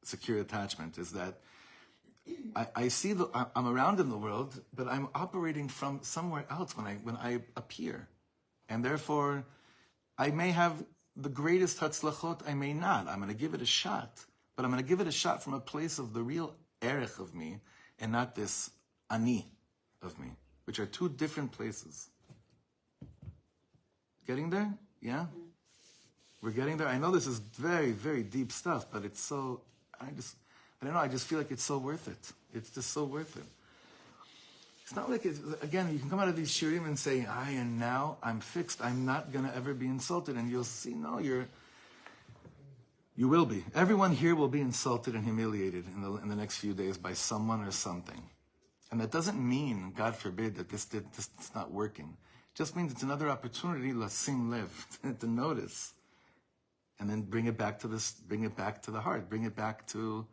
Secure attachment is that I see I'm around in the world, but I'm operating from somewhere else when I appear, and therefore I may have the greatest hatzlachot, I may not. I'm going to give it a shot, but I'm going to give it a shot from a place of the real erech of me, and not this ani of me, which are two different places. Getting there? Yeah? We're getting there. I know this is very, very deep stuff, but it's so, I don't know, I just feel like it's so worth it. It's just so worth it. It's not like again, you can come out of these shiurim and say, and now I'm fixed. I'm not going to ever be insulted. And you'll see, no, you will be. Everyone here will be insulted and humiliated in the next few days by someone or something. And that doesn't mean, God forbid, that this it's not working. It just means it's another opportunity, lasim lev, to notice. And then bring it back to the heart, bring it back to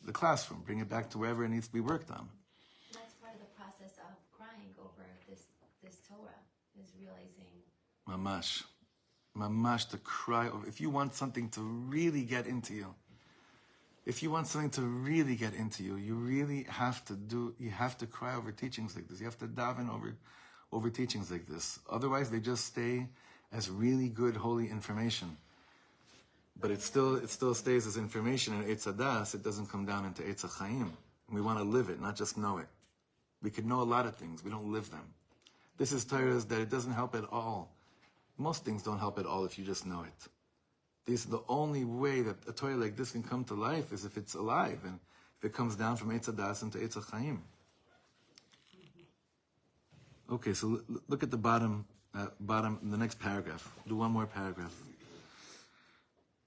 the classroom, bring it back to wherever it needs to be worked on. That's part of the process of crying over this Torah, is realizing. Mamash, to cry over. If you want something to really get into you, you really have to cry over teachings like this. You have to daven over teachings like this. Otherwise, they just stay as really good, holy information. But it still stays as information, and Eitz Hadas, it doesn't come down into Eitz HaChaim. We want to live it, not just know it. We could know a lot of things, we don't live them. This is Torah that it doesn't help at all. Most things don't help at all if you just know it. The only way that a Torah like this can come to life is if it's alive, and if it comes down from Eitz Hadas into Eitz HaChaim. Okay, so look at the bottom, the next paragraph. Do one more paragraph.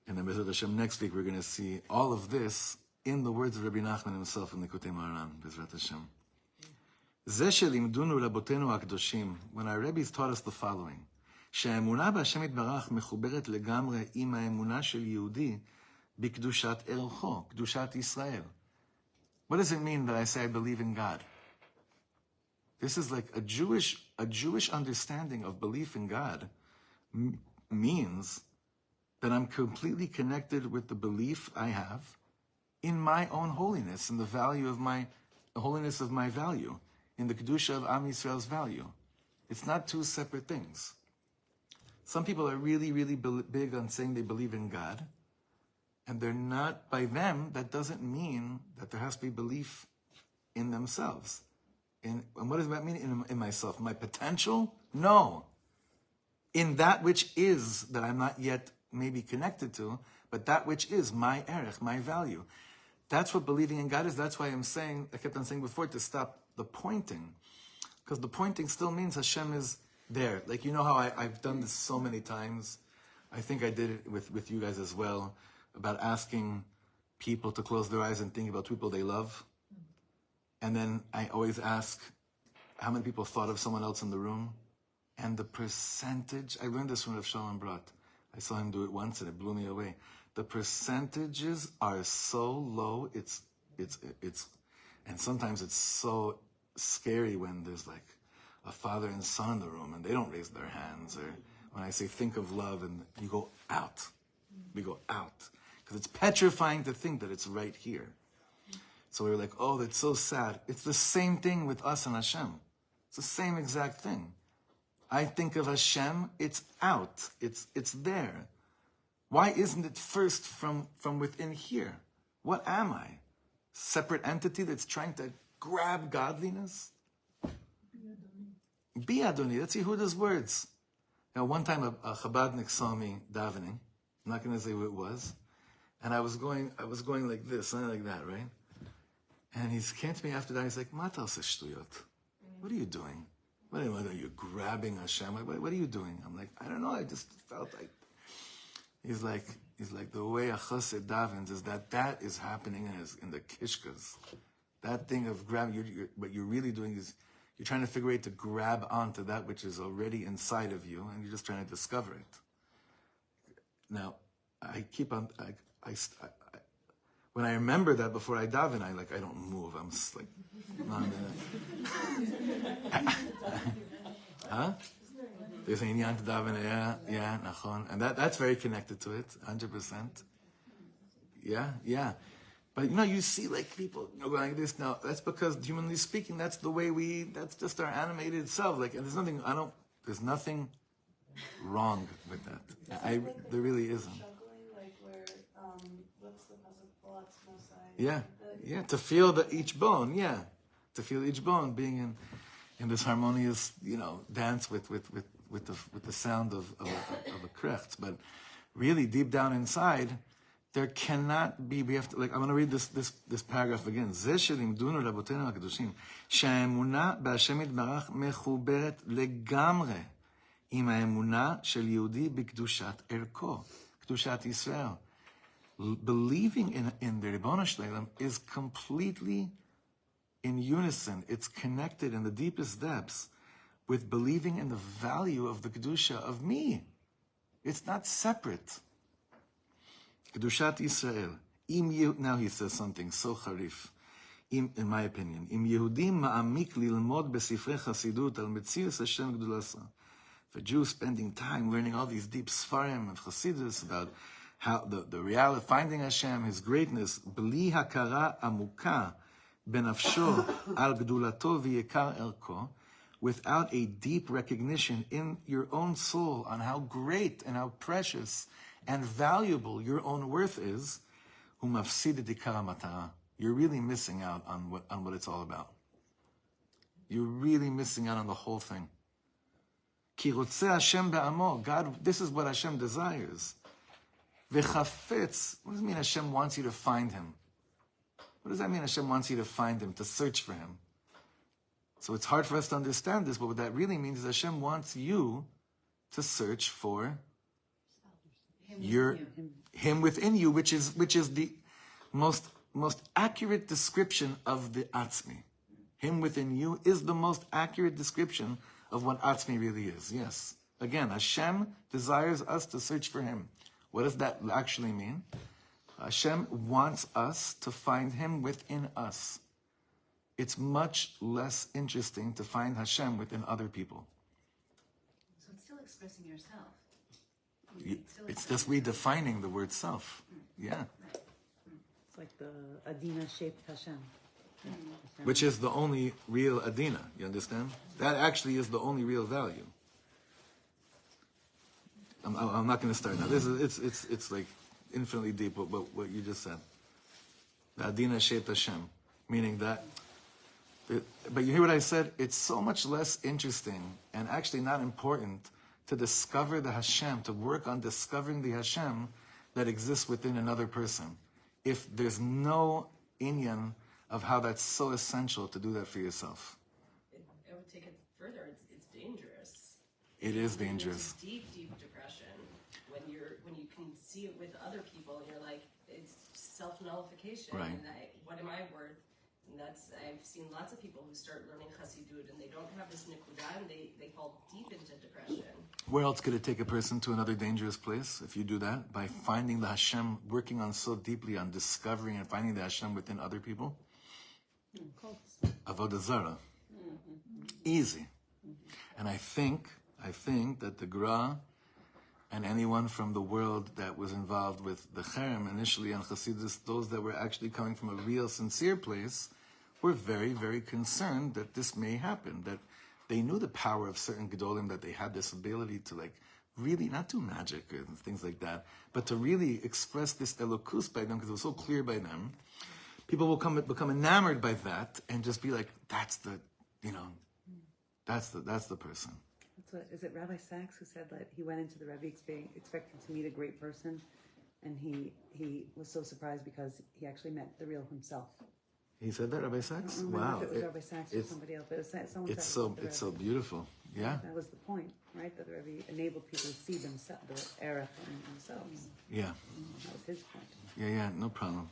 And then, Bezrat Hashem, next week we're going to see all of this in the words of Rabbi Nachman himself in the Likutei Moharan, Bezrat Hashem. Zeh shelimdunu rabotenu hakdoshim, when our rabbis taught us the following, שהאמונה בהשם יתברך מחוברת לגמרי עם האמונה של יהודי בקדושת ערכו, קדושת ישראל. What does it mean that I say I believe in God? This is like a Jewish understanding of belief in God means that I'm completely connected with the belief I have in my own holiness, in the holiness of my value, in the Kedusha of Am Yisrael's value. It's not two separate things. Some people are really, really big on saying they believe in God, and they're not, by them, that doesn't mean that there has to be belief in themselves. And what does that mean in myself? My potential? No. In that which is, that I'm not yet maybe connected to, but that which is my erech, my value. That's what believing in God is. That's why I kept on saying before, to stop the pointing. Because the pointing still means Hashem is there. Like, you know how I've done this so many times. I think I did it with you guys as well, about asking people to close their eyes and think about people they love. And then I always ask, how many people thought of someone else in the room? And the percentage, I learned this from Rav Shlomo Katz. I saw him do it once and it blew me away. The percentages are so low, it's and sometimes it's so scary when there's like a father and son in the room and they don't raise their hands, or when I say think of love and you go out. We go out. Because it's petrifying to think that it's right here. So we were like, oh, that's so sad. It's the same thing with us and Hashem. It's the same exact thing. I think of Hashem, it's out. It's there. Why isn't it first from within here? What am I? Separate entity that's trying to grab godliness? Be Adoni. That's Yehuda's words. Now, one time a Chabadnik saw me davening. I'm not going to say who it was. And I was going like this, something like that, right? And he came to me after that. He's like, "Matal se shtuyot. What are you doing? What are you grabbing Hashem? What are you doing?" I'm like, "I don't know. I just felt like." He's like the way a chassid davens is that is happening in the kishkas. That thing of grabbing. What you're really doing is you're trying to figure out to grab onto that which is already inside of you, and you're just trying to discover it. Now, I keep on. When I remember that before I daven, I don't move. I'm just like, huh? There's an inyan to daven, yeah, nachon, and that's very connected to it, 100%. Yeah. But you see like people going like this now. That's because humanly speaking, that's the way that's just our animated self. Like, and there's nothing wrong with that. There really isn't. Yeah, to feel each bone, to feel each bone being in this harmonious, dance with the sound of a krecht. But really, deep down inside, There cannot be, we have to, like, I'm going to read this paragraph again. זה שלימדונו רבותינו הקדושים, שהאמונה בהשם יתברך מחוברת לגמרי עם האמונה של יהודי בקדושת ערכו, קדושת ישראל. Believing in the Ribono Shel is completely in unison. It's connected in the deepest depths with believing in the value of the Kedusha of me. It's not separate. Kedushat Yisrael. Now he says something so charif, in my opinion. Im Yehudim ma'amik lilmod besifrei Chasidut al metzius Hashem gdulasa. For Jews spending time learning all these deep Sfarim of Chassidus about how the reality, finding Hashem, His greatness, bli hakara amuka benafsho al gdulato v'yekar erko, without a deep recognition in your own soul on how great and how precious and valuable your own worth is, you're really missing out on what it's all about. You're really missing out on the whole thing. God, this is what Hashem desires. What does it mean Hashem wants you to find Him? What does that mean Hashem wants you to find Him, to search for Him? So it's hard for us to understand this, but what that really means is Hashem wants you to search for Him within you, which is the most accurate description of the Atzmi. Him within you is the most accurate description of what Atzmi really is. Yes. Again, Hashem desires us to search for Him. What does that actually mean? Hashem wants us to find Him within us. It's much less interesting to find Hashem within other people. So it's still expressing yourself. It's just redefining the word self. Yeah. It's like the Adina-shaped Hashem. Which is the only real Adina, you understand? That actually is the only real value. I'm not going to start now. It's like infinitely deep what you just said. The Adina-shaped Hashem, meaning that. But you hear what I said? It's so much less interesting and actually not important to discover the Hashem, to work on discovering the Hashem that exists within another person, if there's no inyan of how that's so essential to do that for yourself. I would take it further. It's dangerous. It is dangerous. It's deep depression when you can see it with other people, and you're like, it's self-nullification. Right. And what am I worth? And I've seen lots of people who start learning Chassidut and they don't have this nikudah and they fall deep into depression. Where else could it take a person to another dangerous place if you do that? By finding the Hashem, working on so deeply on discovering and finding the Hashem within other people? Avodah Zarah. Easy. And I think that the Gra and anyone from the world that was involved with the Cherem initially on Chassidus, those that were actually coming from a real, sincere place, were very, very concerned that this may happen, that they knew the power of certain Gedolim, that they had this ability to really not do magic and things like that, but to really express this Elokus by them, because it was so clear by them. People will become enamored by that and just be like, that's the person. Is it Rabbi Sachs who said that he went into the Rebbe expecting to meet a great person, and he was so surprised because he actually met the real himself. He said that, Rabbi Sachs? Wow! If it was Rabbi Sachs or somebody else, but someone it's said so beautiful. Yeah. That was the point, right? That the Rebbe enabled people to see themselves, the error in themselves. Yeah. That was his point. Yeah, no problem.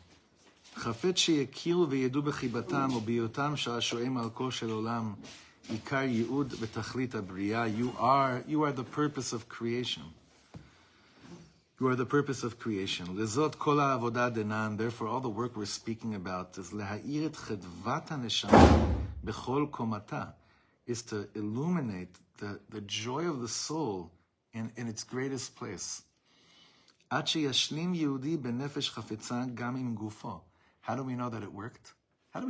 חפץ שיכירו וידעו בחיבתם ובהיותם שעשועים על כל של עולם. עיקר ייעוד ותכלית הבריאה. You are the purpose of creation. You are the purpose of creation. לזאת כל העבודה דנן, therefore all the work we're speaking about is להאיר את חדוות הנשמה בכל קומתה, is to illuminate the joy of the soul in its greatest place. עד שישלים יהודי בנפש חפצה גם עם גופו. How do we know that it worked? How would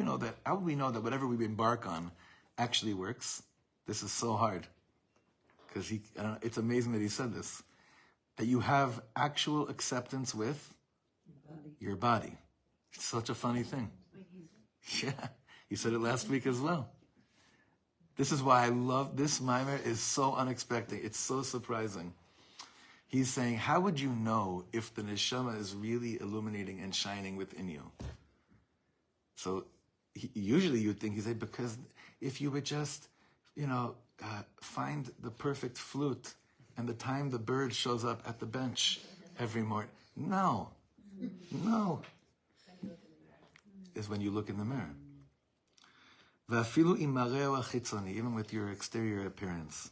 we know that whatever we embark on actually works? This is so hard. Because it's amazing that he said this. That you have actual acceptance with your body. It's such a funny thing. Yeah, he said it last week as well. This is why I love this mimer is so unexpected. It's so surprising. He's saying, how would you know if the neshama is really illuminating and shining within you? So usually you'd think, he'd say, because if you would just, find the perfect flute and the time the bird shows up at the bench every morning. No. Is when you look in the mirror. Even with your exterior appearance.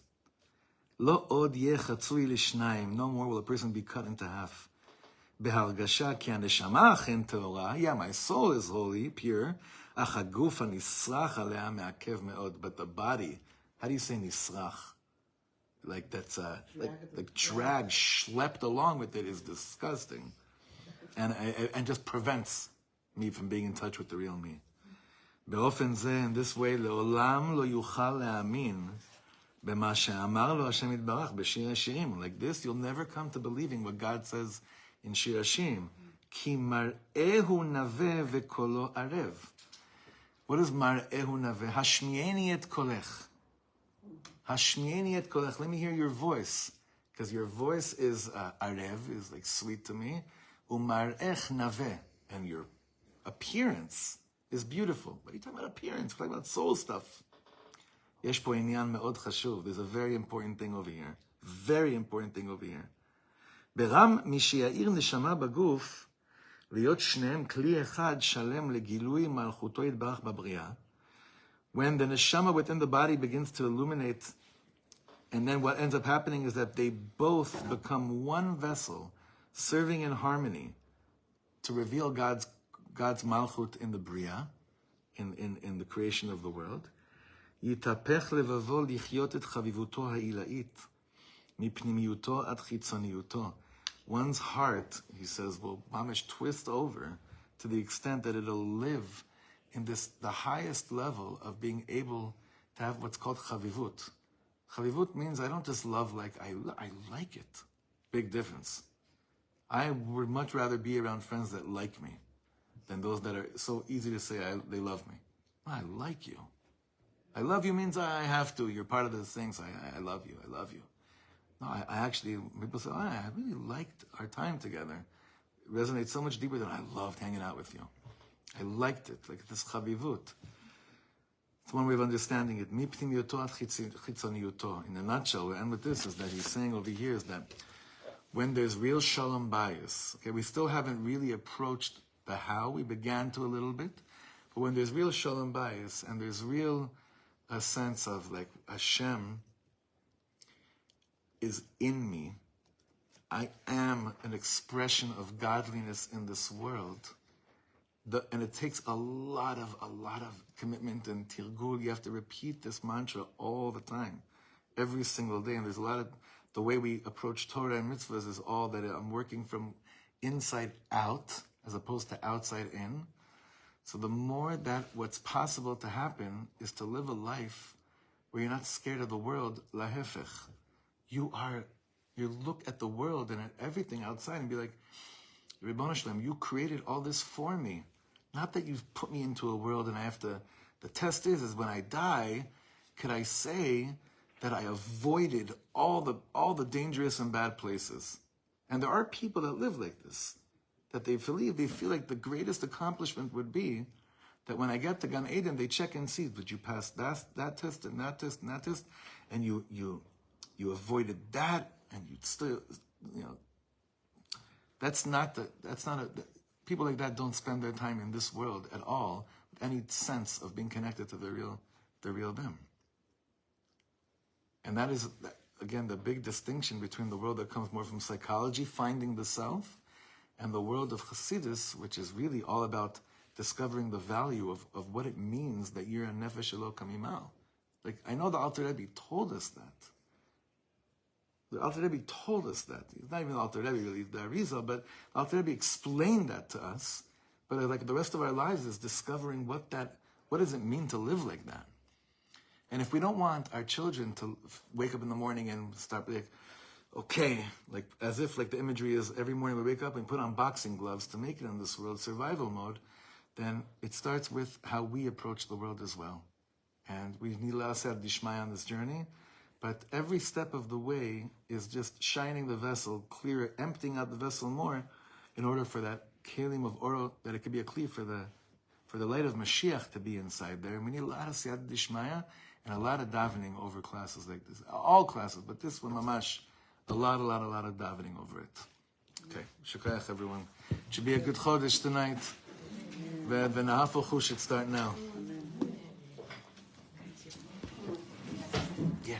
No more will a person be cut into half. Yeah, my soul is holy, pure. But the body, how do you say nisrach? Like that's like drag, schlepped along with it is disgusting. And just prevents me from being in touch with the real me. באופן זה, in this way, לעולם לא יוכל להאמין במה שאמר לו השם יתברך בשיר השירים. Like this, you'll never come to believing what God says in שיר השירים. כי מראהו נווה וקולו ערב. What is מראהו נווה? השמיעני את קולך. השמיעני את קולך. Let me hear your voice. Because your voice is ערב, is like sweet to me. ומראך נווה. And your appearance is beautiful. What are you talking about appearance? We're talking about soul stuff. יש פה עניין מאוד חשוב. There's a very important thing over here. Very important thing over here. ברם מי שיעיר נשמה בגוף, להיות שניהם כלי אחד שלם לגילוי מלכותו יתברך בבריאה. When the neshama within the body begins to illuminate, and then what ends up happening is that they both become one vessel, serving in harmony to reveal God's malchut in the bria, in the creation of the world. יתהפך לבבו לחיות את חביבותו העילאית, מפנימיותו עד חיצוניותו. One's heart, he says, will mamish twist over to the extent that it'll live in the highest level of being able to have what's called chavivut. Chavivut means I don't just love like I like it. Big difference. I would much rather be around friends that like me than those that are so easy to say they love me. I like you. I love you means I have to. You're part of the things. I love you. I love you. No, I actually, people say, I really liked our time together. It resonates so much deeper than I loved hanging out with you. I liked it, like this chavivut. It's one way of understanding it. Mi pnimiyuto ad chitzoniyuto. In a nutshell, we end with this, is that he's saying over here is that when there's real Shalom Bias, okay, we still haven't really approached the how. We began to a little bit. But when there's real Shalom Bias and there's real a sense of like Hashem is in me, I am an expression of godliness in this world. And it takes a lot of commitment and tirgul. You have to repeat this mantra all the time, every single day. And there's a lot of, the way we approach Torah and mitzvahs is all that I'm working from inside out as opposed to outside in. So the more that what's possible to happen is to live a life where you're not scared of the world, lahefech. You look at the world and at everything outside and be like, Ribbon Shalom, you created all this for me. Not that you've put me into a world and I have to, the test is when I die, could I say that I avoided all the dangerous and bad places? And there are people that live like this, that they feel like the greatest accomplishment would be that when I get to Gan Eden, they check and see, did you pass that test and that test and that test? And you avoided that, and you still, people like that don't spend their time in this world at all with any sense of being connected to the real them. And that is, again, the big distinction between the world that comes more from psychology, finding the self, and the world of Chassidus, which is really all about discovering the value of what it means that you're a nefesh elo kamimal. Like, I know the Alter Rebbe told us that. The Alter Rebbe told us that. It's not even the Alter Rebbe, really, the Arizal, but the Alter Rebbe explained that to us. But like the rest of our lives is discovering what does it mean to live like that. And if we don't want our children to wake up in the morning and start like, okay, like as if like the imagery is every morning we wake up and put on boxing gloves to make it in this world, survival mode, then it starts with how we approach the world as well. And we need L'aseh Dishmai on this journey, But every step of the way is just shining the vessel clearer, emptying out the vessel more, in order for that kelim of oro, that it could be a kli for the light of Mashiach to be inside there. And we need a lot of siyata dishmaya and a lot of davening over classes like this. All classes, but this one, mamash, a lot of davening over it. Okay, shukayach everyone. It should be a good chodesh tonight. The Nahafalchu should start now. Yeah.